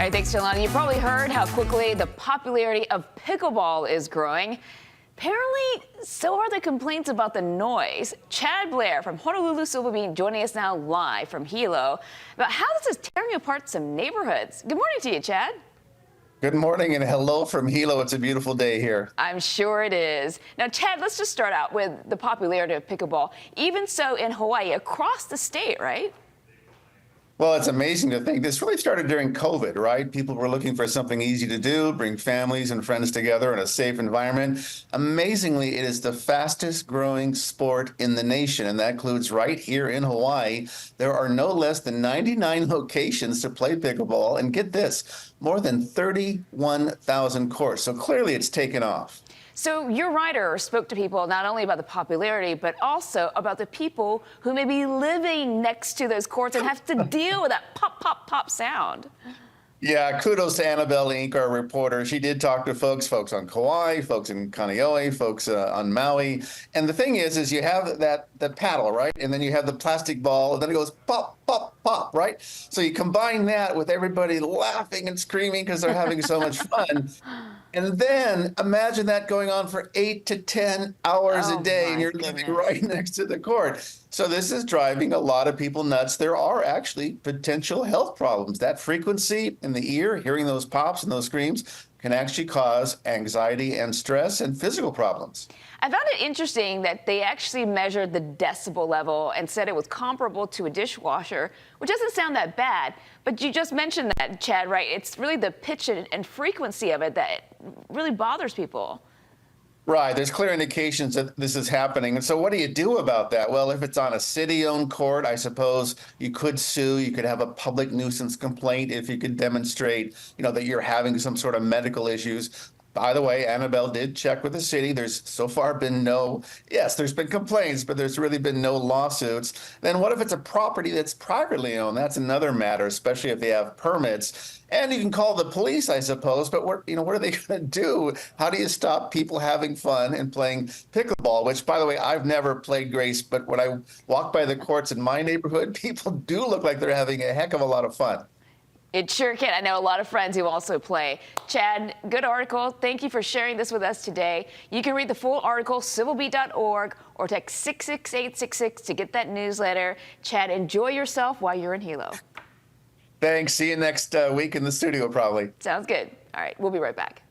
All right, thanks, Jelani. You probably heard how quickly the popularity of pickleball is growing. Apparently, so are the complaints about the noise. Chad Blair from Honolulu Civil Beat joining us now live from Hilo about how this is tearing apart some neighborhoods. Good morning to you, Chad. Good morning and hello from Hilo. It's a beautiful day here. I'm sure it is. Now, Chad, let's just start out with the popularity of pickleball. Even so in Hawaii, across the state, right? Well, it's amazing to think this really started during COVID, right? People were looking for something easy to do, bring families and friends together in a safe environment. Amazingly, it is the fastest growing sport in the nation, and that includes right here in Hawaii. There are no less than 99 locations to play pickleball, and get this, more than 31,000 courts. So clearly it's taken off. So your writer spoke to people not only about the popularity, but also about the people who may be living next to those courts and have to deal with that pop, pop, pop sound. Yeah, kudos to Annabelle Inc., our reporter. She did talk to folks on Kauai, folks in Kaneohe, folks on Maui. And the thing is you have the paddle, right? And then you have the plastic ball, and then it goes pop, pop, pop, right? So you combine that with everybody laughing and screaming because they're having so much fun. And then imagine that going on for 8 to 10 hours a day, and you're living right next to the court. So this is driving a lot of people nuts. There are actually potential health problems. That frequency in the ear, hearing those pops and those screams, can actually cause anxiety and stress and physical problems. I found it interesting that they actually measured the decibel level and said it was comparable to a dishwasher, which doesn't sound that bad. But you just mentioned that, Chad, right? It's really the pitch and frequency of it that really bothers people. Right. There's clear indications that this is happening. And so what do you do about that? Well, if it's on a city-owned court, I suppose you could sue. You could have a public nuisance complaint if you could demonstrate, that you're having some sort of medical issues. By the way, Annabelle did check with the city. There's so far been there's been complaints, but there's really been no lawsuits. Then what if it's a property that's privately owned? That's another matter, especially if they have permits. And you can call the police, I suppose, but what are they going to do? How do you stop people having fun and playing pickleball, which, by the way, I've never played, Grace, but when I walk by the courts in my neighborhood, people do look like they're having a heck of a lot of fun. It sure can. I know a lot of friends who also play. Chad, good article. Thank you for sharing this with us today. You can read the full article, civilbeat.org, or text 66866 to get that newsletter. Chad, enjoy yourself while you're in Hilo. Thanks. See you next week in the studio, probably. Sounds good. All right, we'll be right back.